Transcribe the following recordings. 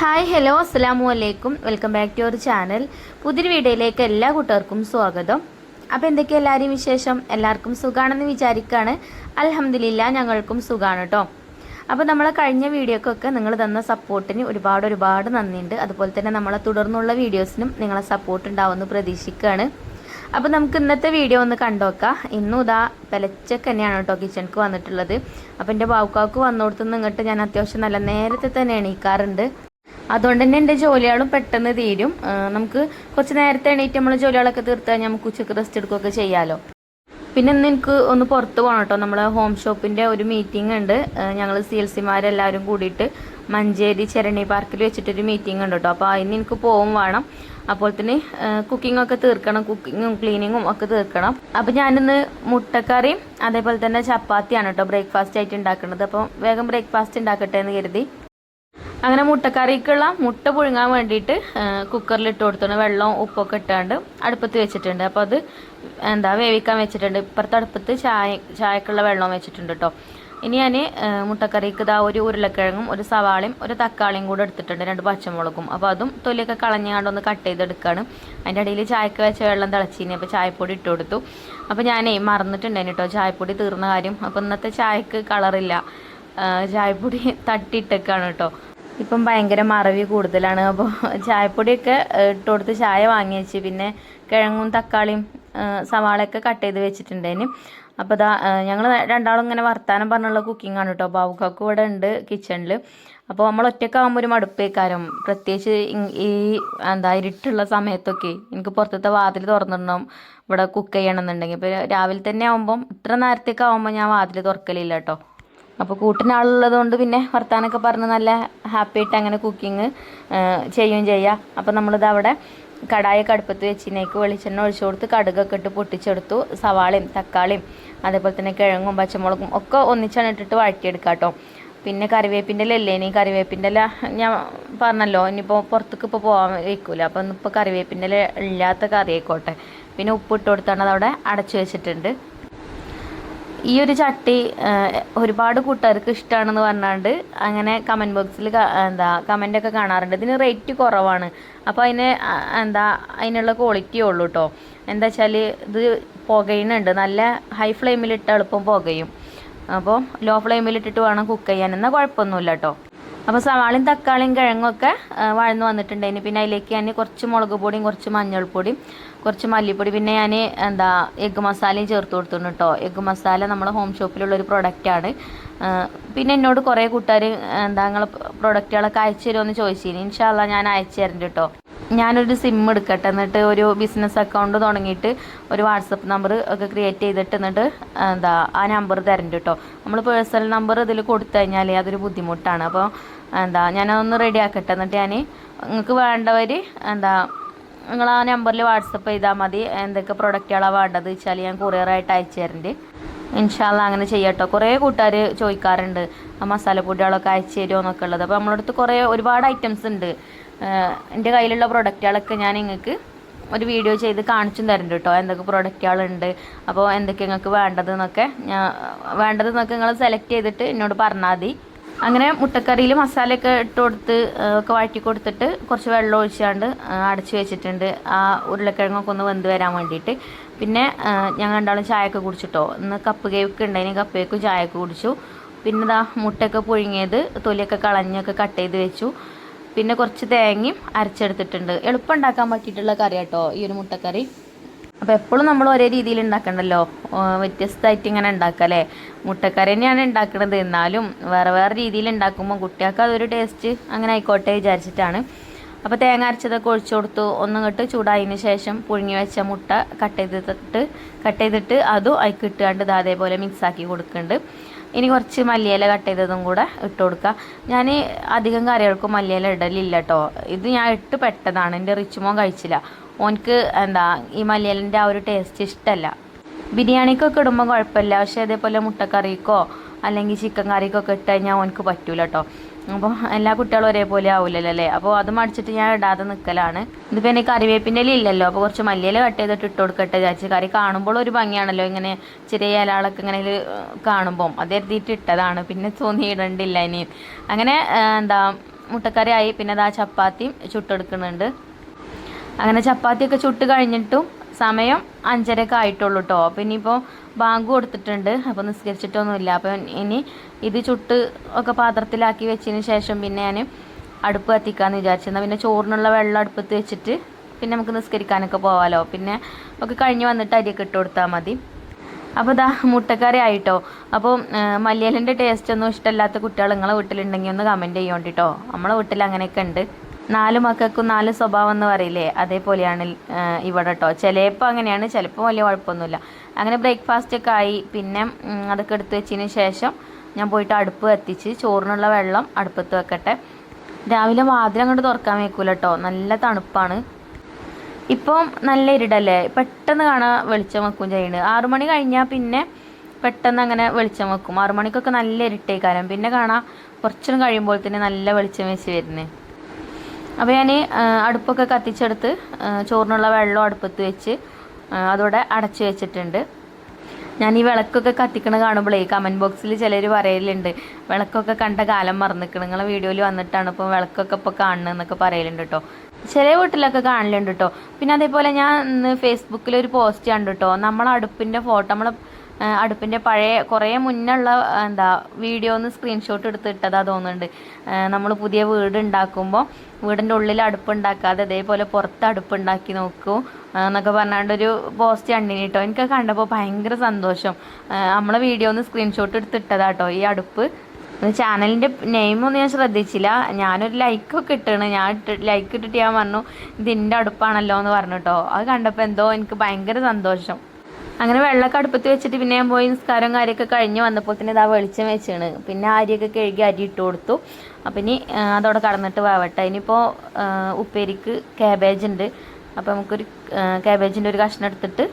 Hi hello അസ്സലാമു അലൈക്കും welcome back to our channel. പുതിയൊരു വീഡിയോയിലേക്ക് എല്ലാ കൂട്ടുകാർക്കും സ്വാഗതം. അപ്പോൾ എന്തൊക്കെയാണ് എല്ലാവരെയും വിശേഷം? എല്ലാവർക്കും സുഖമാണെന്ന് വിചാരിക്കുകയാണ്. അൽഹംദുലില്ലാ ഞങ്ങൾക്കും സുഖമാണ് കേട്ടോ. അപ്പോൾ നമ്മളെ കഴിഞ്ഞ വീഡിയോക്കൊക്കെ നിങ്ങൾ തന്ന സപ്പോർട്ടിന് ഒരുപാട് നന്ദിയുണ്ട്. അതുപോലെ തന്നെ നമ്മളെ തുടർന്നുള്ള വീഡിയോസിനും നിങ്ങളെ സപ്പോർട്ട് ഉണ്ടാവുമെന്ന് പ്രതീക്ഷിക്കുകയാണ്. അപ്പോൾ നമുക്ക് ഇന്നത്തെ വീഡിയോ ഒന്ന് കണ്ടുനോക്കാം. ഇന്നും ഇതാ പെലച്ചക്ക് തന്നെയാണ് കേട്ടോ കിച്ചണിക്ക് വന്നിട്ടുള്ളത്. അപ്പോൾ എൻ്റെ ബാവുക്കാക്ക് വന്നോടത്തുനിന്ന് ഇങ്ങോട്ട് ഞാൻ അത്യാവശ്യം നല്ല നേരത്തെ തന്നെ എണീക്കാറുണ്ട്. അതുകൊണ്ട് തന്നെ എൻ്റെ ജോലികളും പെട്ടെന്ന് തീരും. നമുക്ക് കുറച്ച് നേരത്തെ എണീറ്റ് നമ്മൾ ജോലികളൊക്കെ തീർത്ത് കഴിഞ്ഞാൽ നമുക്ക് ഉച്ചക്ക് റെസ്റ്റ് എടുക്കുകയൊക്കെ ചെയ്യാമല്ലോ. പിന്നെ ഇന്ന് എനിക്ക് ഒന്ന് പുറത്ത് പോകണം കേട്ടോ. നമ്മളെ ഹോം ഷോപ്പിൻ്റെ ഒരു മീറ്റിംഗ് ഉണ്ട്. ഞങ്ങൾ CLC-മാരെല്ലാവരും കൂടിയിട്ട് മഞ്ചേരി ചെരണി പാർക്കിൽ വെച്ചിട്ടൊരു മീറ്റിംഗ് ഉണ്ട് കേട്ടോ. അപ്പോൾ അതിന് എനിക്ക് പോവും വേണം. അപ്പോൾ തന്നെ കുക്കിങ്ങൊക്കെ തീർക്കണം, കുക്കിങ്ങും ക്ലീനിങ്ങും ഒക്കെ തീർക്കണം. അപ്പോൾ ഞാനിന്ന് മുട്ടക്കറിയും അതേപോലെ തന്നെ ചപ്പാത്തിയാണ് കേട്ടോ ബ്രേക്ക്ഫാസ്റ്റ് ആയിട്ട് ഉണ്ടാക്കുന്നത്. അപ്പോൾ വേഗം ബ്രേക്ക്ഫാസ്റ്റ് ഉണ്ടാക്കട്ടെ എന്ന് കരുതി അങ്ങനെ മുട്ടക്കറിക്കുള്ള മുട്ട പുഴുങ്ങാൻ വേണ്ടിയിട്ട് കുക്കറിലിട്ട് കൊടുത്തിട്ട് വെള്ളവും ഉപ്പൊക്കെ ഇട്ടാണ്ട് അടുപ്പത്ത് വെച്ചിട്ടുണ്ട്. അപ്പോൾ അത് വേവിക്കാൻ വെച്ചിട്ടുണ്ട്. ഇപ്പുറത്തെ അടുപ്പത്ത് ചായക്കുള്ള വെള്ളവും വെച്ചിട്ടുണ്ട് കേട്ടോ. ഇനി ഞാൻ മുട്ടക്കറിക്ക് ഒരു ഉരുളക്കിഴങ്ങും ഒരു സവാളയും ഒരു തക്കാളിയും കൂടെ എടുത്തിട്ടുണ്ട്, 2 പച്ചമുളകും. അപ്പോൾ അതും തൊലിയൊക്കെ കളഞ്ഞാണ്ട് ഒന്ന് കട്ട് ചെയ്തെടുക്കുകയാണ്. അതിൻ്റെ ഇടയിൽ ചായക്ക് വെച്ച വെള്ളം തിളച്ചിനി. അപ്പോൾ ചായപ്പൊടി ഇട്ട് കൊടുത്തു. അപ്പോൾ ഞാനേ മറന്നിട്ടുണ്ടായിരുന്നു കേട്ടോ ചായപ്പൊടി തീർന്ന കാര്യം. അപ്പോൾ ഇന്നത്തെ ചായക്ക് കളറില്ല, ചായപ്പൊടി തട്ടിയിട്ടൊക്കെയാണ് കേട്ടോ. ഇപ്പം ഭയങ്കര മറവി കൂടുതലാണ്. അപ്പോൾ ചായപ്പൊടിയൊക്കെ ഇട്ട് കൊടുത്ത് ചായ വാങ്ങി വെച്ച് പിന്നെ കിഴങ്ങും തക്കാളിയും സവാളയൊക്കെ കട്ട് ചെയ്ത് വെച്ചിട്ടുണ്ടേന്. അപ്പോൾ ഞങ്ങൾ രണ്ടാളും ഇങ്ങനെ വർത്താനം പറഞ്ഞുള്ള കുക്കിംഗ് ആണ് കേട്ടോ. ബാവുക്കാക്ക് ഇവിടെ ഉണ്ട് കിച്ചണിൽ. അപ്പോൾ നമ്മൾ ഒറ്റയ്ക്കാകുമ്പോൾ ഒരു മടുപ്പേക്കാരം, പ്രത്യേകിച്ച് ഈ ഇരുട്ടുള്ള സമയത്തൊക്കെ എനിക്ക് പുറത്തത്തെ വാതിൽ തുറന്നിടണം ഇവിടെ കുക്ക് ചെയ്യണമെന്നുണ്ടെങ്കിൽ. ഇപ്പോൾ രാവിലെ തന്നെ ആകുമ്പം ഇത്ര നേരത്തേക്ക് ആകുമ്പോൾ ഞാൻ വാതിൽ തുറക്കലില്ല കേട്ടോ. അപ്പോൾ കൂട്ടിനാളുള്ളത് കൊണ്ട് പിന്നെ വർത്താനൊക്കെ പറഞ്ഞ് നല്ല ഹാപ്പി ആയിട്ട് അങ്ങനെ കുക്കിങ് ചെയ്യുകയും ചെയ്യാം. അപ്പോൾ നമ്മളിത് അവിടെ കടായൊക്കെ അടുപ്പത്ത് വെച്ചിനേക്ക് വെളിച്ചെണ്ണ ഒഴിച്ചു കൊടുത്ത് കടുകൊക്കെ ഇട്ട് പൊട്ടിച്ചെടുത്തു. സവാളയും തക്കാളിയും അതേപോലെ തന്നെ കിഴങ്ങും പച്ചമുളകും ഒക്കെ ഒന്നിച്ചാണ് ഇട്ടിട്ട് വഴറ്റിയെടുക്കാം കേട്ടോ. പിന്നെ കറിവേപ്പിൻ്റെ ഇല ഇനി കറിവേപ്പിൻ്റെ ഇല ഞാൻ പറഞ്ഞല്ലോ ഇനിയിപ്പോൾ പുറത്തേക്ക് ഇപ്പോൾ പോകാൻ വയ്ക്കൂല. അപ്പോൾ ഇന്നിപ്പോൾ കറിവേപ്പിൻ്റെ ഇല ഇല്ലാത്ത കറി ആയിക്കോട്ടെ. പിന്നെ ഉപ്പിട്ട് കൊടുത്താണ് അതവിടെ അടച്ചു വെച്ചിട്ടുണ്ട്. ഈ ഒരു ചട്ടി ഒരുപാട് കൂട്ടുകാർക്ക് ഇഷ്ടമാണെന്ന് പറഞ്ഞാണ്ട് അങ്ങനെ കമൻറ്റ് ബോക്സിൽ കമൻ്റൊക്കെ കാണാറുണ്ട്. ഇതിന് റേറ്റ് കുറവാണ്. അപ്പോൾ അതിനുള്ള ക്വാളിറ്റിയേ ഉള്ളൂ കേട്ടോ. എന്താ വെച്ചാൽ ഇത് പുകയുന്നുണ്ട്, നല്ല ഹൈ ഫ്ലെയിമിലിട്ട് എളുപ്പം പുകയും. അപ്പോൾ ലോ ഫ്ലെയിമിലിട്ടിട്ട് വേണം കുക്ക് ചെയ്യാൻ, എന്നാൽ കുഴപ്പമൊന്നുമില്ല കേട്ടോ. അപ്പോൾ സവാളയും തക്കാളിയും കിഴങ്ങൊക്കെ വഴന്ന് വന്നിട്ടുണ്ടായിന്. പിന്നെ അതിലേക്ക് ഞാൻ കുറച്ച് മുളക് പൊടിയും കുറച്ച് മഞ്ഞൾപ്പൊടിയും കുറച്ച് മല്ലിപ്പൊടി പിന്നെ ഞാൻ എഗ്ഗ് മസാലയും ചേർത്ത് കൊടുത്തിട്ടുണ്ട് കേട്ടോ. എഗ്ഗ് മസാല നമ്മളെ ഹോം ഷോപ്പിലുള്ളൊരു പ്രൊഡക്റ്റാണ്. പിന്നെ എന്നോട് കുറേ കൂട്ടുകാർ നിങ്ങൾ പ്രൊഡക്റ്റുകളൊക്കെ അയച്ചു തരുമെന്ന് ചോദിച്ചിരുന്നു. ഇൻഷാ അല്ലാ ഞാൻ അയച്ചു തരുന്നുണ്ട് കേട്ടോ. ഞാനൊരു സിം എടുക്കട്ടെ, എന്നിട്ട് ഒരു ബിസിനസ് അക്കൗണ്ട് തുടങ്ങിയിട്ട് ഒരു വാട്സപ്പ് നമ്പർ ഒക്കെ ക്രിയേറ്റ് ചെയ്തിട്ട് എന്നിട്ട് ആ നമ്പർ തരുന്നുണ്ട് കേട്ടോ. നമ്മൾ പേഴ്സണൽ നമ്പർ ഇതിൽ കൊടുത്തു കഴിഞ്ഞാൽ അതൊരു ബുദ്ധിമുട്ടാണ്. അപ്പോൾ ഞാനതൊന്ന് റെഡി ആക്കട്ടെ. എന്നിട്ട് ഞാൻ നിങ്ങൾക്ക് വേണ്ടവർ നിങ്ങൾ ആ നമ്പറിൽ വാട്സപ്പ് ചെയ്താൽ മതി. എന്തൊക്കെ പ്രൊഡക്റ്റുകളാണ് വേണ്ടത് വെച്ചാൽ ഞാൻ കൊറിയറായിട്ട് അയച്ചു തരുന്നുണ്ട്. ഇൻഷാ അല്ലാ അങ്ങനെ ചെയ്യാട്ടോ. കുറേ കൂട്ടുകാർ ചോദിക്കാറുണ്ട് ആ മസാലപ്പൊടികളൊക്കെ അയച്ചു തരുമോ എന്നൊക്കെ ഉള്ളത്. അപ്പോൾ നമ്മുടെ അടുത്ത് ഒരുപാട് ഐറ്റംസ് ഉണ്ട്. എൻ്റെ കയ്യിലുള്ള പ്രൊഡക്റ്റുകളൊക്കെ ഞാൻ നിങ്ങൾക്ക് ഒരു വീഡിയോ ചെയ്ത് കാണിച്ചും തരുന്നുണ്ട് കേട്ടോ. എന്തൊക്കെ പ്രൊഡക്റ്റുകളുണ്ട്, അപ്പോൾ എന്തൊക്കെ നിങ്ങൾക്ക് വേണ്ടതെന്നൊക്കെ നിങ്ങൾ സെലക്ട് ചെയ്തിട്ട് എന്നോട് പറഞ്ഞാൽ മതി. അങ്ങനെ മുട്ടക്കറിയിൽ മസാലയൊക്കെ ഇട്ട് കൊടുത്ത് ഒക്കെ വഴറ്റി കൊടുത്തിട്ട് കുറച്ച് വെള്ളം ഒഴിച്ചാണ്ട് അടച്ച് വെച്ചിട്ടുണ്ട്, ആ ഉരുളക്കിഴങ്ങൊക്കെ ഒന്ന് വെന്ത് വരാൻ വേണ്ടിയിട്ട്. പിന്നെ ഞങ്ങൾ രണ്ടാളും ചായയൊക്കെ കുടിച്ചിട്ടോ. ഇന്ന് കപ്പ് കേക്ക് ഉണ്ടായിരുന്നു, കപ്പ് കേക്കും ചായയൊക്കെ കുടിച്ചു. പിന്നെ മുട്ടയൊക്കെ പുഴുങ്ങിയത് തൊലിയൊക്കെ കളഞ്ഞൊക്കെ കട്ട് ചെയ്ത് വെച്ചു. പിന്നെ കുറച്ച് തേങ്ങയും അരച്ചെടുത്തിട്ടുണ്ട്. എളുപ്പം ഉണ്ടാക്കാൻ പറ്റിയിട്ടുള്ള കറി കേട്ടോ ഈ ഒരു മുട്ടക്കറി. അപ്പോൾ എപ്പോഴും നമ്മൾ ഒരേ രീതിയിൽ ഉണ്ടാക്കണ്ടല്ലോ, വ്യത്യസ്തമായിട്ട് ഇങ്ങനെ ഉണ്ടാക്കാം അല്ലേ. മുട്ടക്കറി തന്നെയാണ് ഉണ്ടാക്കുന്നത്, എന്നാലും വേറെ രീതിയിൽ ഉണ്ടാക്കുമ്പോൾ കുട്ടികൾക്ക് അതൊരു ടേസ്റ്റ് അങ്ങനെ ആയിക്കോട്ടെ വിചാരിച്ചിട്ടാണ്. അപ്പോൾ തേങ്ങ അരച്ചതൊക്കെ ഒഴിച്ചു കൊടുത്തു. ഒന്നിങ്ങോട്ട് ചൂടായതിന് ശേഷം പുഴുങ്ങി വെച്ച മുട്ട കട്ട് ചെയ്തിട്ട് അതും അതിക്ക് ഇട്ടുകൊണ്ട് അതേപോലെ മിക്സാക്കി കൊടുക്കുന്നുണ്ട്. ഇനി കുറച്ച് മല്ലിയില കട്ട് ചെയ്തതും കൂടെ ഇട്ട് കൊടുക്കുക. ഞാൻ അധികം കറികൾക്കും മല്ലിയില ഇടലില്ല കേട്ടോ. ഇത് ഞാൻ ഇട്ട് പെട്ടതാണ്, എൻ്റെ റിച്ചുമോൻ കഴിച്ചില്ല. ഓനക്ക് ഈ മല്ലിയിലൻ്റെ ആ ഒരു ടേസ്റ്റ് ഇഷ്ടമല്ല. ബിരിയാണിക്കൊക്കെ ഇടുമ്പോൾ കുഴപ്പമില്ല, പക്ഷേ അതേപോലെ മുട്ടക്കറിക്കോ അല്ലെങ്കിൽ ചിക്കൻ കറിക്കൊക്കെ ഇട്ട് കഴിഞ്ഞാൽ ഓനക്ക് പറ്റൂല കേട്ടോ. അപ്പോൾ എല്ലാ കുട്ടികളും ഒരേപോലെ ആവില്ലല്ലോ അല്ലേ. അപ്പോൾ അത് മടിച്ചിട്ട് ഞാൻ ഇടാതെ നിൽക്കലാണ്. ഇതിപ്പോൾ എനിക്ക് കറിവേപ്പിൻ്റെ ഇല്ലല്ലോ, അപ്പോൾ കുറച്ച് മല്ലിയില കട്ട് ചെയ്തിട്ട് ഇട്ട് കൊടുക്കട്ടെ വിചാരിച്ച്. കറി കാണുമ്പോൾ ഒരു ഭംഗിയാണല്ലോ ഇങ്ങനെ ചെറിയ ഇലകളൊക്കെ ഇങ്ങനെ കാണുമ്പം അത് എഴുതിയിട്ട് ഇട്ടതാണ്. പിന്നെ തോന്നി ഇടണ്ടില്ല ഇനി. അങ്ങനെ മുട്ടക്കറി ആയി. പിന്നെ അതാ ചപ്പാത്തിയും ചുട്ടെടുക്കുന്നുണ്ട്. അങ്ങനെ ചപ്പാത്തിയൊക്കെ ചുട്ട് കഴിഞ്ഞിട്ടും സമയം 5:30 ആയിട്ടുള്ളൂ കേട്ടോ. അപ്പോൾ ഇനിയിപ്പോൾ ബാങ്ക് കൊടുത്തിട്ടുണ്ട്. അപ്പോൾ നിസ്കരിച്ചിട്ടൊന്നുമില്ല. അപ്പോൾ ഇനി ഇത് ചുട്ട് ഒക്കെ പാത്രത്തിലാക്കി വെച്ചതിന് ശേഷം പിന്നെ ഞാൻ അടുപ്പ് കത്തിക്കാമെന്ന് വിചാരിച്ചിരുന്നു. പിന്നെ ചോറിനുള്ള വെള്ളം അടുപ്പത്ത് വെച്ചിട്ട് പിന്നെ നമുക്ക് നിസ്കരിക്കാനൊക്കെ പോകാമല്ലോ. പിന്നെ ഒക്കെ കഴിഞ്ഞ് വന്നിട്ട് അരിയൊക്കെ ഇട്ട് കൊടുത്താൽ മതി. അപ്പോൾ ഇതാ മുട്ടക്കറി ആയിട്ടോ. അപ്പോൾ മല്ലിയിലൻ്റെ ടേസ്റ്റ് ഒന്നും ഇഷ്ടമില്ലാത്ത കുട്ടികൾ നിങ്ങളെ വീട്ടിലുണ്ടെങ്കിൽ ഒന്ന് കമൻറ്റ് ചെയ്യോണ്ട് കേട്ടോ. നമ്മളെ വീട്ടിൽ അങ്ങനെയൊക്കെ ഉണ്ട്. 4 മക്കൾക്കും 4 സ്വഭാവം എന്ന് പറയില്ലേ, അതേപോലെയാണ് ഇവിടെ കേട്ടോ. ചിലപ്പോൾ അങ്ങനെയാണ്, ചിലപ്പോൾ വലിയ കുഴപ്പമൊന്നുമില്ല. അങ്ങനെ ബ്രേക്ക്ഫാസ്റ്റ് ഒക്കെ ആയി. പിന്നെ അതൊക്കെ എടുത്ത് വെച്ചതിന് ശേഷം ഞാൻ പോയിട്ട് അടുപ്പ് കത്തിച്ച് ചോറിനുള്ള വെള്ളം അടുപ്പത്ത് വെക്കട്ടെ. രാവിലെ വാതിൽ അങ്ങോട്ട് തുറക്കാൻ വയ്ക്കൂല കേട്ടോ, നല്ല തണുപ്പാണ്. ഇപ്പം നല്ല ഇരുടല്ലേ, പെട്ടെന്ന് കാണാൻ വെളിച്ചം വെക്കും ചെയ്യുന്നത്. 6 മണി കഴിഞ്ഞാൽ പിന്നെ പെട്ടെന്ന് അങ്ങനെ വെളിച്ചം വെക്കും. 6 മണിക്കൊക്കെ നല്ല ഇരുട്ടേക്കാരം, പിന്നെ കാണാം കുറച്ചും കഴിയുമ്പോൾ തന്നെ നല്ല വെളിച്ചം വെച്ച് വരുന്നത്. അപ്പോൾ ഞാൻ അടുപ്പൊക്കെ കത്തിച്ചെടുത്ത് ചോറിനുള്ള വെള്ളം അടുപ്പത്ത് വെച്ച് അതോടെ അടച്ച് വെച്ചിട്ടുണ്ട്. ഞാൻ ഈ വിളക്കൊക്കെ കത്തിക്കണ കാണുമ്പോഴേ കമൻറ്റ് ബോക്സിൽ ചിലർ പറയലുണ്ട്, വിളക്കൊക്കെ കണ്ട കാലം മറന്നിക്കണം, നിങ്ങളെ വീഡിയോയിൽ വന്നിട്ടാണ് ഇപ്പോൾ വിളക്കൊക്കെ ഇപ്പോൾ കാണുന്നതെന്നൊക്കെ പറയലുണ്ട് കേട്ടോ. ചില വീട്ടിലൊക്കെ കാണലുണ്ട് കേട്ടോ. പിന്നെ അതേപോലെ ഞാൻ ഇന്ന് ഫേസ്ബുക്കിൽ ഒരു പോസ്റ്റ് കണ്ടു കേട്ടോ. നമ്മളെ അടുപ്പിൻ്റെ ഫോട്ടോ, നമ്മളെ അടുപ്പിൻ്റെ പഴയ കുറേ മുന്നുള്ള വീഡിയോ ഒന്ന് സ്ക്രീൻഷോട്ട് എടുത്തിട്ടതാ തോന്നുന്നുണ്ട്. നമ്മൾ പുതിയ വീട് ഉണ്ടാക്കുമ്പോൾ വീടിൻ്റെ ഉള്ളിൽ അടുപ്പുണ്ടാക്കാതെ അതേപോലെ പുറത്ത് അടുപ്പുണ്ടാക്കി നോക്കൂ എന്നൊക്കെ പറഞ്ഞാണ്ടൊരു പോസ്റ്റ് കണ്ടിന് കേട്ടോ. എനിക്കൊക്കെ കണ്ടപ്പോൾ ഭയങ്കര സന്തോഷം. നമ്മളെ വീഡിയോ ഒന്ന് സ്ക്രീൻഷോട്ട് എടുത്തിട്ടതാ കേട്ടോ ഈ അടുപ്പ്. ചാനലിൻ്റെ നെയിമൊന്നും ഞാൻ ശ്രദ്ധിച്ചില്ല. ഞാനൊരു ലൈക്കൊക്കെ ഇട്ടാണ്. ലൈക്ക് ഇട്ടിട്ട് ഞാൻ പറഞ്ഞു ഇതിൻ്റെ അടുപ്പാണല്ലോ എന്ന് പറഞ്ഞു കേട്ടോ. അത് കണ്ടപ്പോൾ എന്തോ എനിക്ക് ഭയങ്കര സന്തോഷം. അങ്ങനെ വെള്ളമൊക്കെ അടുപ്പത്ത് വെച്ചിട്ട് പിന്നെ ഞാൻ പോയി നിസ്കാരം കാര്യമൊക്കെ കഴിഞ്ഞ് വന്നപ്പോൾ തന്നെ ഇതാ വെളിച്ചം വെച്ചാണ്. പിന്നെ അരിയൊക്കെ കഴുകി അരി ഇട്ട് കൊടുത്തു. അപ്പം ഇനി അതോടെ കടന്നിട്ട് വേവട്ടെ. ഇനിയിപ്പോൾ ഉപ്പേരിക്ക് ക്യാബേജ് ഉണ്ട്. അപ്പോൾ നമുക്കൊരു ക്യാബേജിൻ്റെ ഒരു കഷ്ണം എടുത്തിട്ട്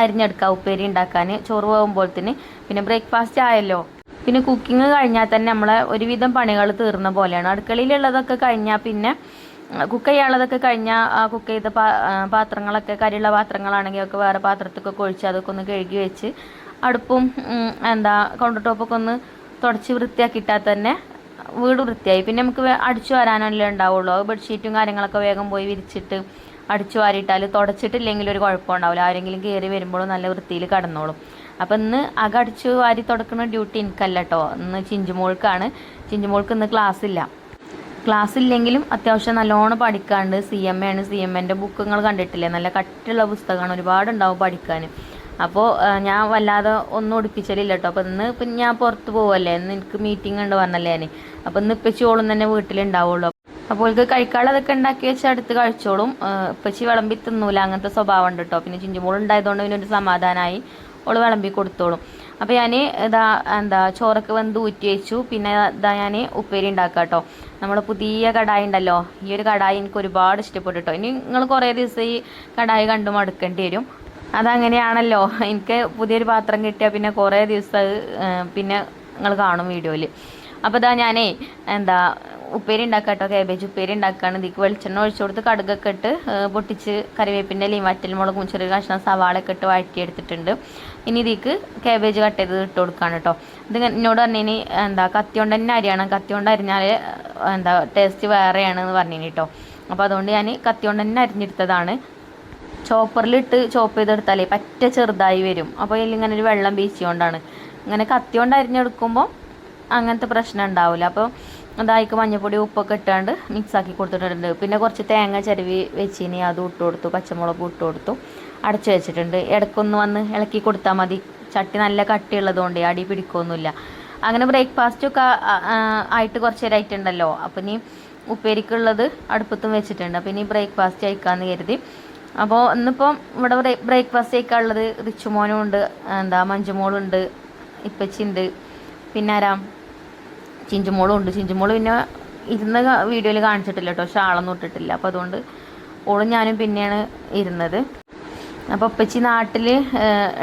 അരിഞ്ഞെടുക്കാം ഉപ്പേരി ഉണ്ടാക്കാൻ. ചോറ് പോകുമ്പോഴത്തേന് പിന്നെ ബ്രേക്ക്ഫാസ്റ്റ് ആയല്ലോ. പിന്നെ കുക്കിംഗ് കഴിഞ്ഞാൽ തന്നെ നമ്മളെ ഒരുവിധം പണികൾ തീർന്ന പോലെയാണ്. അടുക്കളയിലുള്ളതൊക്കെ കഴിഞ്ഞാൽ പിന്നെ കുക്ക് ചെയ്യാനുള്ളതൊക്കെ കഴിഞ്ഞാൽ ആ കുക്ക് ചെയ്ത പാത്രങ്ങളൊക്കെ കരിയുള്ള പാത്രങ്ങളാണെങ്കിൽ ഒക്കെ വേറെ പാത്രത്തൊക്കെ ഒഴിച്ച് അതൊക്കെ ഒന്ന് കഴുകി വെച്ച് അടുപ്പും കൗണ്ടർ ടോപ്പൊക്കെ ഒന്ന് തുടച്ച് വൃത്തിയാക്കിയിട്ടാൽ തന്നെ വീട് വൃത്തിയായി. പിന്നെ നമുക്ക് അടിച്ചു വരാനല്ലേ ഉണ്ടാവുള്ളൂ. ബെഡ്ഷീറ്റും കാര്യങ്ങളൊക്കെ വേഗം പോയി വിരിച്ചിട്ട് അടിച്ചു വാരിയിട്ടാൽ തുടച്ചിട്ടില്ലെങ്കിൽ ഒരു കുഴപ്പമുണ്ടാവില്ല. ആരെങ്കിലും കയറി വരുമ്പോഴും നല്ല വൃത്തിയിൽ കിടന്നോളും. അപ്പം ഇന്ന് അടിച്ചു വാരി തുടക്കുന്ന ഡ്യൂട്ടി എനിക്കല്ല കേട്ടോ. ഇന്ന് ചിഞ്ചുമോൾക്കാണ്. ചിഞ്ചുമോൾക്ക് ഇന്ന് ക്ലാസ് ഇല്ലെങ്കിലും അത്യാവശ്യം നല്ലോണം പഠിക്കാണ്ട്. CMA ആണ്. CMAൻ്റെ ബുക്ക് നിങ്ങൾ കണ്ടിട്ടില്ലേ, നല്ല കട്ടിയുള്ള പുസ്തകമാണ്, ഒരുപാടുണ്ടാവും പഠിക്കാൻ. അപ്പോൾ ഞാൻ വല്ലാതെ ഒന്നും ഒടിപ്പിച്ചലില്ല കേട്ടോ. അപ്പോൾ ഇപ്പം ഞാൻ പുറത്ത് പോവല്ലേ, ഇന്ന് എനിക്ക് മീറ്റിംഗ് ഉണ്ട് പറഞ്ഞല്ലേ ഞാൻ. അപ്പോൾ ഇന്ന് ഇപ്പച്ചോളും തന്നെ വീട്ടിലുണ്ടാവുള്ളൂ. അപ്പോൾ അവൾക്ക് കഴിക്കാനുള്ളതൊക്കെ ഉണ്ടാക്കി വെച്ച് അടുത്ത് കഴിച്ചോളും. ഇപ്പച്ചി വിളമ്പി തിന്നൂല, അങ്ങനത്തെ സ്വഭാവം ഉണ്ട് കേട്ടോ. പിന്നെ ചിഞ്ചുമോൾ ഉണ്ടായതുകൊണ്ട് പിന്നെ ഒരു സമാധാനമായി, ഓള് വിളമ്പി കൊടുത്തോളും. അപ്പോൾ ഞാൻ ചോറൊക്കെ വെന്ത് ഊറ്റി വെച്ചു. പിന്നെ ഞാൻ ഉപ്പേരി ഉണ്ടാക്കാം കേട്ടോ. നമ്മുടെ പുതിയ കടായി ഉണ്ടല്ലോ, ഈ ഒരു കടായി എനിക്ക് ഒരുപാട് ഇഷ്ടപ്പെട്ടു കേട്ടോ. ഇനി നിങ്ങൾ കുറേ ദിവസം ഈ കടായി കണ്ടു മടുക്കേണ്ടി വരും. അതങ്ങനെയാണല്ലോ, എനിക്ക് പുതിയൊരു പാത്രം കിട്ടിയാൽ പിന്നെ കുറേ ദിവസം പിന്നെ നിങ്ങൾ കാണും വീഡിയോയിൽ. അപ്പോൾ ഞാനേ ഉപ്പേരി ഉണ്ടാക്കാം കേട്ടോ. കാബേജ് ഉപ്പേരി ഉണ്ടാക്കുകയാണ്. ഇതിക്ക് വെളിച്ചെണ്ണ ഒഴിച്ചു കൊടുത്ത് കടുകൊക്കെ ഇട്ട് പൊട്ടിച്ച് കറിവേപ്പിൻ്റെ ഇലയും വറ്റൽമുളകും ചെറിയ കഷ്ണം സവാളയൊക്കെ ഇട്ട് വഴറ്റിയെടുത്തിട്ടുണ്ട്. ഇനി ഇതിക്ക് കാബേജ് കട്ട് ചെയ്ത് ഇട്ട് കൊടുക്കുകയാണ് കേട്ടോ. ഇത് എന്നോട് പറഞ്ഞിനി കത്തി കൊണ്ട് തന്നെ അരിയണം, കത്തി കൊണ്ട് അരിഞ്ഞാൽ ടേസ്റ്റ് വേറെയാണെന്ന് പറഞ്ഞിനി കേട്ടോ. അപ്പോൾ അതുകൊണ്ട് ഞാൻ കത്തി കൊണ്ട് തന്നെ അരിഞ്ഞെടുത്തതാണ്. ചോപ്പറിലിട്ട് ചോപ്പ് ചെയ്തെടുത്താലേ പറ്റ ചെറുതായി വരും. അപ്പോൾ ഇതിലിങ്ങനെ ഒരു വെള്ളം വീശിക്കൊണ്ടാണ്. ഇങ്ങനെ കത്തി കൊണ്ട് അരിഞ്ഞെടുക്കുമ്പോൾ അങ്ങനത്തെ പ്രശ്നം ഉണ്ടാവില്ല. അപ്പോൾ അതായിക്ക് മഞ്ഞപ്പൊടി ഉപ്പൊക്കെ ഇട്ടാണ്ട് മിക്സാക്കി കൊടുത്തിട്ടുണ്ട്. പിന്നെ കുറച്ച് തേങ്ങ ചിരവി വെച്ചിനി അതും ഇട്ട് കൊടുത്തു, പച്ചമുളകും ഇട്ട് കൊടുത്തു, അടച്ചു വെച്ചിട്ടുണ്ട്. ഇടയ്ക്കൊന്ന് വന്ന് ഇളക്കി കൊടുത്താൽ മതി. ചട്ടി നല്ല കട്ടിയുള്ളതുകൊണ്ട് അടി പിടിക്കൊന്നുമില്ല. അങ്ങനെ ബ്രേക്ക്ഫാസ്റ്റൊക്കെ ആയിട്ട് കുറച്ച് നേരമായിട്ടുണ്ടല്ലോ. അപ്പം ഇനി ഉപ്പേരിക്കുള്ളത് അടുപ്പത്തും വെച്ചിട്ടുണ്ട്. അപ്പം ഇനി ബ്രേക്ക്ഫാസ്റ്റ് കഴിക്കാമെന്ന് കരുതി. അപ്പോൾ ഇന്നിപ്പം ഇവിടെ ബ്രേക്ക്ഫാസ്റ്റ് കഴിക്കാനുള്ളത് റിച്ചുമോനും ഉണ്ട്, മഞ്ജുമോളുണ്ട്, ഇപ്പച്ചിയുണ്ട്, പിന്നെ ചിഞ്ചുമോളും ഉണ്ട്. ചിഞ്ചുമോള് പിന്നെ ഇരുന്ന് വീഡിയോയിൽ കാണിച്ചിട്ടില്ല കേട്ടോ, ഷാളൊന്നും ഇട്ടിട്ടില്ല. അപ്പോൾ അതുകൊണ്ട് ഓളും ഞാനും പിന്നെയാണ് ഇരുന്നത്. അപ്പോൾ ഉപ്പച്ചി നാട്ടിൽ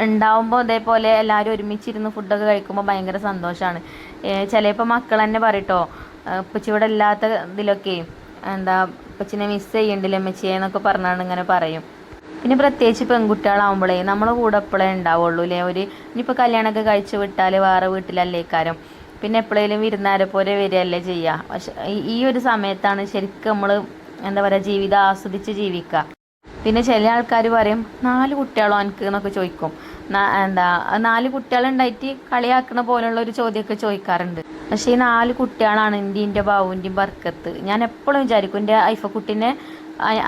ഉണ്ടാവുമ്പോൾ ഇതേപോലെ എല്ലാവരും ഒരുമിച്ചിരുന്ന് ഫുഡൊക്കെ കഴിക്കുമ്പോൾ ഭയങ്കര സന്തോഷമാണ്. ചിലപ്പോൾ മക്കൾ തന്നെ പറയട്ടോ, ഉപ്പച്ചി ഇവിടെ ഇല്ലാത്ത ഇതിലൊക്കെ ഉപ്പച്ചിനെ മിസ് ചെയ്യണ്ടില്ല ഉമ്മച്ചിയെ എന്നൊക്കെ പറഞ്ഞാണ് ഇങ്ങനെ പറയും. പിന്നെ പ്രത്യേകിച്ച് പെൺകുട്ടികളാവുമ്പോഴേ നമ്മളെ കൂടെ എപ്പോഴേ ഉണ്ടാവുള്ളൂ അല്ലേ. ഇനിയിപ്പോൾ കല്യാണമൊക്കെ കഴിച്ച് വിട്ടാൽ വേറെ വീട്ടിലല്ലേക്കാരം. പിന്നെ എപ്പോഴേലും വിരുന്നാരെ പോലെ വരികയല്ലേ ചെയ്യുക. പക്ഷെ ഈ ഒരു സമയത്താണ് ശരിക്കും നമ്മൾ എന്താ പറയുക ജീവിതം ആസ്വദിച്ച് ജീവിക്കുക. പിന്നെ ചില ആൾക്കാർ പറയും 4 കുട്ടികളോ എനിക്ക് എന്നൊക്കെ ചോദിക്കും. എന്താ 4 കുട്ടികളുണ്ടായിട്ട് കളിയാക്കണ പോലുള്ള ഒരു ചോദ്യമൊക്കെ ചോദിക്കാറുണ്ട്. പക്ഷേ ഈ 4 കുട്ടികളാണ് എൻ്റെ ബാവുൻ്റെയും ബർക്കത്ത്. ഞാൻ എപ്പോഴും വിചാരിക്കും എൻ്റെ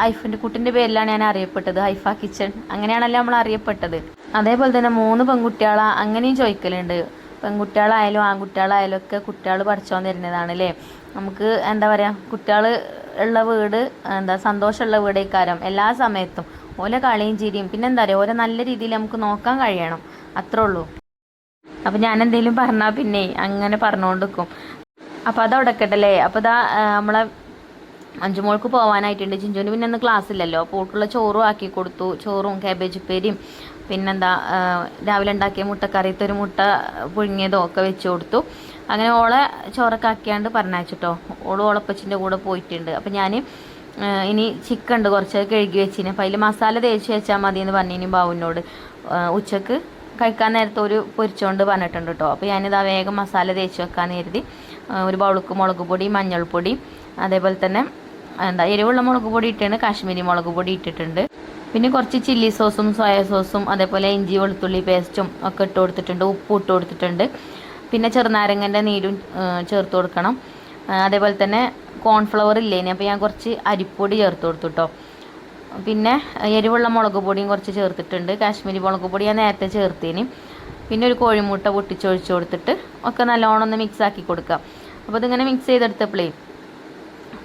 ഐഫിൻ്റെ കുട്ടിൻ്റെ പേരിലാണ് ഞാൻ അറിയപ്പെട്ടത്, ഹൈഫ കിച്ചൺ, അങ്ങനെയാണല്ലോ നമ്മൾ അറിയപ്പെട്ടത്. അതേപോലെ തന്നെ 3 പെൺകുട്ടികളാ അങ്ങനെയും ചോദിക്കലുണ്ട്. പെൺകുട്ടികളായാലും ആൺകുട്ടികളായാലും ഒക്കെ കുട്ടികൾ പഠിച്ചോൻ തരുന്നതാണ് അല്ലേ. നമുക്ക് എന്താ പറയുക, കുട്ടികൾ ഉള്ള വീട് സന്തോഷമുള്ള വീടേക്കാരം എല്ലാ സമയത്തും. ഓലെ കളിയും ചിരിയും പിന്നെ എന്താ പറയുക, ഓലെ നല്ല രീതിയിൽ നമുക്ക് നോക്കാൻ കഴിയണം, അത്രേ ഉള്ളൂ. അപ്പം ഞാൻ എന്തെങ്കിലും പറഞ്ഞാൽ പിന്നെ അങ്ങനെ പറഞ്ഞുകൊണ്ട് നിൽക്കും. അപ്പോൾ അതവിടെ കേട്ടല്ലേ. അപ്പോൾ ഇതാ നമ്മളെ അഞ്ചുമോൾക്ക് പോകാനായിട്ടുണ്ട്. ചിഞ്ചുവിന് പിന്നെ ഇന്ന് ക്ലാസ് ഇല്ലല്ലോ. അപ്പോൾ ഓൾക്കുള്ള ചോറും ആക്കി കൊടുത്തു. ചോറും കാബേജ് ഉപ്പേരിയും പിന്നെന്താ രാവിലെ ഉണ്ടാക്കിയ മുട്ടക്കറിയത്തെ ഒരു മുട്ട പുഴുങ്ങിയതോ ഒക്കെ വെച്ച് കൊടുത്തു. അങ്ങനെ ഓളെ ചോറൊക്കെ ആക്കിയാണ്ട് പറഞ്ഞയച്ചിട്ടോ. ഓളപ്പച്ചിൻ്റെ കൂടെ പോയിട്ടുണ്ട്. അപ്പം ഞാൻ ഇനി ചിക്കൻ ഉണ്ട് കുറച്ച് കഴുകി വെച്ചിന്. അപ്പം അതിൽ മസാല തേച്ച് വെച്ചാൽ മതി എന്ന് പറഞ്ഞിനി ബാവുവിനോട്. ഉച്ചക്ക് കഴിക്കാൻ നേരത്തെ ഒരു പൊരിച്ചുകൊണ്ട് പറഞ്ഞിട്ടുണ്ട് കേട്ടോ. അപ്പോൾ ഞാനിതാ വേഗം മസാല തേച്ച് വെക്കാൻ കരുതി. ഒരു ബൗൾക്ക് മുളക് പൊടി, മഞ്ഞൾപ്പൊടി, അതേപോലെ തന്നെ എരിവുള്ള മുളക് പൊടി ഇട്ടാണ്, കാശ്മീരി മുളക് പൊടി ഇട്ടിട്ടുണ്ട്. പിന്നെ കുറച്ച് ചില്ലി സോസും സോയാ സോസും അതേപോലെ ഇഞ്ചി വെളുത്തുള്ളി പേസ്റ്റും ഒക്കെ ഇട്ട് കൊടുത്തിട്ടുണ്ട്. ഉപ്പ് ഇട്ട് കൊടുത്തിട്ടുണ്ട്. പിന്നെ ചെറുനാരങ്ങൻ്റെ നീരും ചേർത്ത് കൊടുക്കണം. അതേപോലെ തന്നെ കോൺഫ്ലവർ ഇല്ലേനി, അപ്പോൾ ഞാൻ കുറച്ച് അരിപ്പൊടി ചേർത്ത് കൊടുത്തു കേട്ടോ. പിന്നെ എരിവുള്ള മുളക് പൊടിയും കുറച്ച് ചേർത്തിട്ടുണ്ട്. കാശ്മീരി മുളക് പൊടി ഞാൻ നേരത്തെ ചേർത്തേനി. പിന്നെ ഒരു കോഴിമുട്ട പൊട്ടിച്ചൊഴിച്ച് കൊടുത്തിട്ട് ഒക്കെ നല്ലോണം ഒന്ന് മിക്സ് ആക്കി കൊടുക്കാം. അപ്പോൾ ഇതിങ്ങനെ മിക്സ് ചെയ്തെടുത്തപ്പോഴേ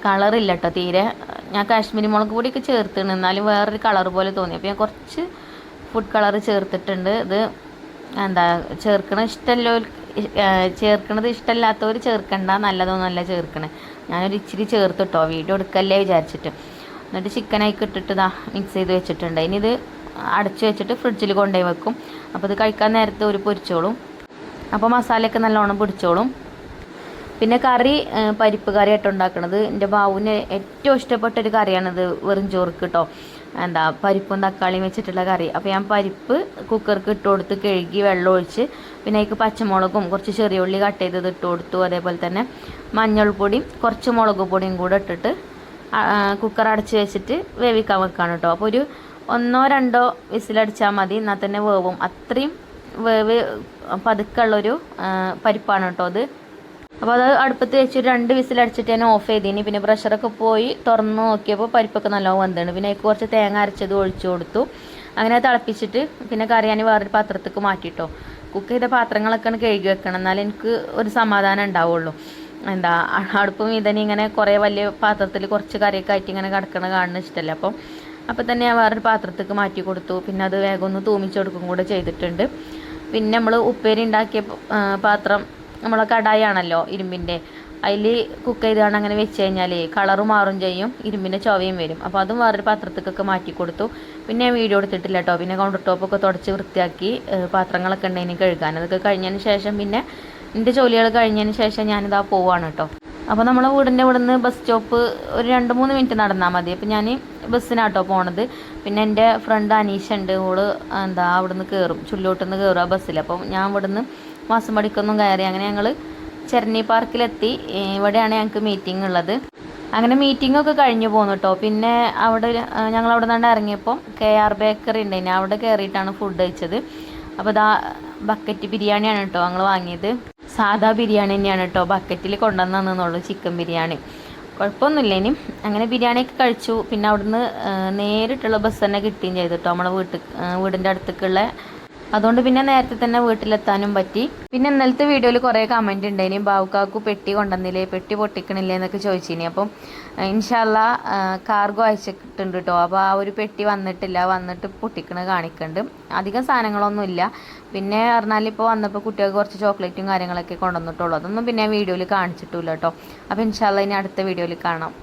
കളറില്ല കേട്ടോ തീരെ. ഞാൻ കാശ്മീരി മുളക് പൊടിയൊക്കെ ചേർത്തിട്ടുണ്ട്, എന്നാലും വേറൊരു കളർ പോലെ തോന്നി. അപ്പോൾ ഞാൻ കുറച്ച് ഫുഡ് കളർ ചേർത്തിട്ടുണ്ട്. ഇത് ചേർക്കണത് ഇഷ്ടമല്ലാത്തവർ ചേർക്കണ്ട, നല്ലതൊന്നുമല്ല ചേർക്കണേ. ഞാനൊരു ഇച്ചിരി ചേർത്തിട്ടോ, വീഡിയോ എടുക്കല്ലേ വിചാരിച്ചിട്ട്. എന്നിട്ട് ചിക്കനൊക്കെ ഇട്ടിട്ട് ഇതാ മിക്സ് ചെയ്ത് വെച്ചിട്ടുണ്ട്. ഇനി ഇത് അടച്ച് വെച്ചിട്ട് ഫ്രിഡ്ജിൽ കൊണ്ടുപോയി വെക്കും. അപ്പോൾ ഇത് കഴിക്കാൻ നേരത്തെ ഒരു പൊരിച്ചോളും. അപ്പോൾ മസാലയൊക്കെ നല്ലോണം പിടിച്ചോളും. പിന്നെ കറി പരിപ്പ് കറിയായിട്ട് ഉണ്ടാക്കുന്നത് എൻ്റെ ബാവുവിന് ഏറ്റവും ഇഷ്ടപ്പെട്ടൊരു കറിയാണിത്. വെറും ചോർക്ക് കേട്ടോ, പരിപ്പും തക്കാളിയും വെച്ചിട്ടുള്ള കറി. അപ്പോൾ ഞാൻ പരിപ്പ് കുക്കർക്ക് ഇട്ട് കൊടുത്ത് കഴുകി വെള്ളം ഒഴിച്ച് പിന്നെ അതിലേക്ക് പച്ചമുളകും കുറച്ച് ചെറിയ ഉള്ളി കട്ട് ചെയ്തത് ഇട്ട് കൊടുത്തു. അതേപോലെ തന്നെ മഞ്ഞൾപ്പൊടിയും കുറച്ച് മുളക് പൊടിയും കൂടെ ഇട്ടിട്ട് കുക്കർ അടച്ച് വെച്ചിട്ട് വേവിക്കാൻ വെക്കാണ് കേട്ടോ. അപ്പോൾ ഒരു 1-2 വിസിലടിച്ചാൽ മതി, എന്നാൽ തന്നെ വേവും. അത്രയും വേവ് പതുക്കുള്ളൊരു പരിപ്പാണ് കേട്ടോ അത്. അപ്പോൾ അത് അടുപ്പത്ത് വെച്ച് 2 വിസിലടിച്ചിട്ട് ഞാൻ ഓഫ് ചെയ്തിനി. പിന്നെ പ്രഷറൊക്കെ പോയി തുറന്ന് നോക്കിയപ്പോൾ പരിപ്പൊക്കെ നല്ലോണം വന്നിട്ടുണ്ട്. പിന്നെ അതിൽ കുറച്ച് തേങ്ങ അരച്ചത് ഒഴിച്ചു കൊടുത്തു. അങ്ങനെ തിളപ്പിച്ചിട്ട് പിന്നെ കറി ഞാൻ വേറൊരു പാത്രത്തേക്ക് മാറ്റിയിട്ടോ. കുക്ക് ചെയ്ത പാത്രങ്ങളൊക്കെ കഴുകി വെക്കണം, എന്നാലും എനിക്ക് ഒരു സമാധാനം ഉണ്ടാവുള്ളൂ. അടുപ്പും ഇതിന് ഇങ്ങനെ കുറേ വലിയ പാത്രത്തിൽ കുറച്ച് കറിയൊക്കെ ആയിട്ട് ഇങ്ങനെ കിടക്കണ കാണുന്ന ഇഷ്ടമല്ല. അപ്പോൾ തന്നെ ഞാൻ വേറൊരു പാത്രത്തേക്ക് മാറ്റി കൊടുത്തു. പിന്നെ അത് വേഗം ഒന്ന് തൂമിച്ചെടുക്കും കൂടെ ചെയ്തിട്ടുണ്ട്. പിന്നെ നമ്മൾ ഉപ്പേരി ഉണ്ടാക്കിയ പാത്രം നമ്മളെ കടായാണല്ലോ ഇരുമ്പിൻ്റെ, അതിൽ കുക്ക് ചെയ്താണ് അങ്ങനെ വെച്ച് കഴിഞ്ഞാൽ കളറ് മാറും ചെയ്യും, ഇരുമ്പിൻ്റെ ചൊവയും വരും. അപ്പോൾ അതും വേറൊരു പാത്രത്തേക്കൊക്കെ മാറ്റി കൊടുത്തു. പിന്നെ ഞാൻ വീഡിയോ എടുത്തിട്ടില്ല കേട്ടോ. പിന്നെ കൗണ്ടർ ടോപ്പൊക്കെ തുടച്ച് വൃത്തിയാക്കി പാത്രങ്ങളൊക്കെ ഉണ്ടെങ്കിൽ കഴുകാൻ. അതൊക്കെ കഴിഞ്ഞതിന് ശേഷം പിന്നെ എൻ്റെ ജോലികൾ കഴിഞ്ഞതിന് ശേഷം ഞാനിതാ പോവാണ് കേട്ടോ. അപ്പോൾ നമ്മളെ വീടിൻ്റെ ഇവിടെ നിന്ന് ബസ് സ്റ്റോപ്പ് ഒരു 2-3 മിനിറ്റ് നടന്നാൽ മതി. അപ്പോൾ ഞാൻ ബസ്സിനാട്ടോ പോണത്. പിന്നെ എൻ്റെ ഫ്രണ്ട് അനീഷ ഉണ്ട്, ഓള് അവിടെ നിന്ന് കയറും, ചുല്ലോട്ടിൽ നിന്ന് കയറുക ബസ്സിൽ. അപ്പോൾ ഞാൻ ഇവിടെ നിന്ന് മാസമ്പടിക്കൊന്നും കയറി. അങ്ങനെ ഞങ്ങൾ ചെർണി പാർക്കിലെത്തി. ഇവിടെയാണ് ഞങ്ങൾക്ക് മീറ്റിംഗ് ഉള്ളത്. അങ്ങനെ മീറ്റിംഗ് ഒക്കെ കഴിഞ്ഞു പോന്നു കേട്ടോ. പിന്നെ ഞങ്ങൾ അവിടെ നിന്ന് ഇറങ്ങിയപ്പോൾ KR ബേക്കറി ഉണ്ടായിന്, അവിടെ കയറിയിട്ടാണ് ഫുഡ് കഴിച്ചത്. അപ്പോൾ ഇതാ ബക്കറ്റ് ബിരിയാണിയാണ് കേട്ടോ ഞങ്ങൾ വാങ്ങിയത്. സാധാ ബിരിയാണി തന്നെയാണ് കേട്ടോ, ബക്കറ്റിൽ കൊണ്ടുവന്നുള്ളൂ, ചിക്കൻ ബിരിയാണി. കുഴപ്പമൊന്നുമില്ല. ഇനി അങ്ങനെ ബിരിയാണിയൊക്കെ കഴിച്ചു. പിന്നെ അവിടുന്ന് നേരിട്ടുള്ള ബസ് തന്നെ കിട്ടുകയും ചെയ്തു കേട്ടോ നമ്മളെ വീടിൻ്റെ അടുത്തേക്കുള്ള. അതുകൊണ്ട് പിന്നെ നേരത്തെ തന്നെ വീട്ടിലെത്താനും പറ്റി. പിന്നെ ഇന്നലത്തെ വീഡിയോയിൽ കുറേ കമൻറ്റ് ഉണ്ടായിനി, ബാവുക്കാക്കു പെട്ടി കൊണ്ടുവന്നില്ലേ, പെട്ടി പൊട്ടിക്കണില്ലേ എന്നൊക്കെ ചോദിച്ചിനി. അപ്പം ഇൻഷാല്ലാ കാർഗോ അയച്ചിട്ടുണ്ട് കേട്ടോ. അപ്പോൾ ആ ഒരു പെട്ടി വന്നിട്ടില്ല, വന്നിട്ട് പൊട്ടിക്കണ കാണിക്കുന്നുണ്ട്. അധികം സാധനങ്ങളൊന്നുമില്ല. പിന്നെ പറഞ്ഞാൽ ഇപ്പോൾ വന്നപ്പോൾ കുട്ടികൾക്ക് കുറച്ച് ചോക്ലേറ്റും കാര്യങ്ങളൊക്കെ കൊണ്ടുവന്നിട്ടുള്ളൂ. അതൊന്നും പിന്നെ വീഡിയോയിൽ കാണിച്ചിട്ടില്ല കേട്ടോ. അപ്പോൾ ഇൻഷാല്ലാ ഇനി അടുത്ത വീഡിയോയിൽ കാണാം.